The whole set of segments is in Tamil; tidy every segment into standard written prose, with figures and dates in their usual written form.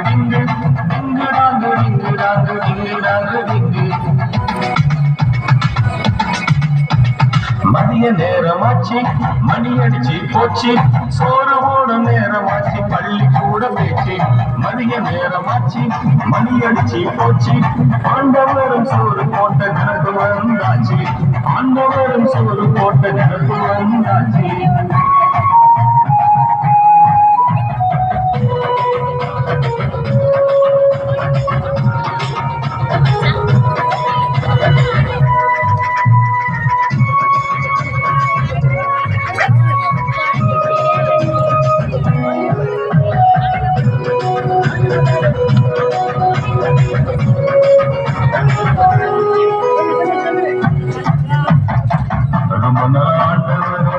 டிங்கு டிங்கு டாங்கு டிங்கு டாங்கு டிங்கு டாங்கு டிங்கு. மதிய நேரமாச்சு மணி அடிச்சு போச்சு சோறு போடும் நேரமாச்சு பள்ளி கூட பேச்சு. மதிய நேரமாச்சு மணி அடிச்சு போச்சு ஆண்டவரும் சோறு போட்ட நினப்பு வந்தாச்சு. ஆண்டவரும் சோறு போட்ட நினப்பு வந்தாச்சு.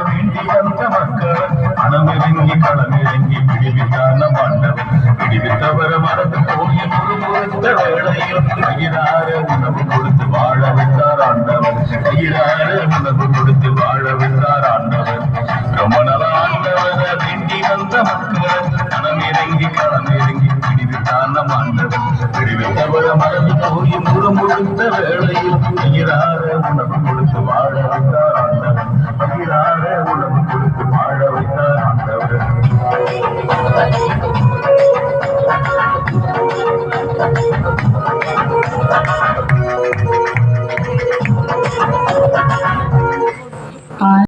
வேண்டி வந்த மக்கள் மனமிறங்கி களமிறங்கி விடுவித்தான மாண்டவன். விடுவித்தவர மறந்து போய் முறுமுறுத்த வேளையில் கையிலார உணவு கொடுத்து வாழ வைத்தார் ஆண்டவன். கையிலார உணவு கொடுத்து வாழ வைத்தார் ஆண்டவன். ரொம்ப நாள் ஆண்டவர வேண்டி வந்த மக்கள் மனமிறங்கி களமிறங்கி விடுவித்தான மாண்டவன். விடுவித்தவர மறந்து போய் முறுமுறுத்த வேளையில்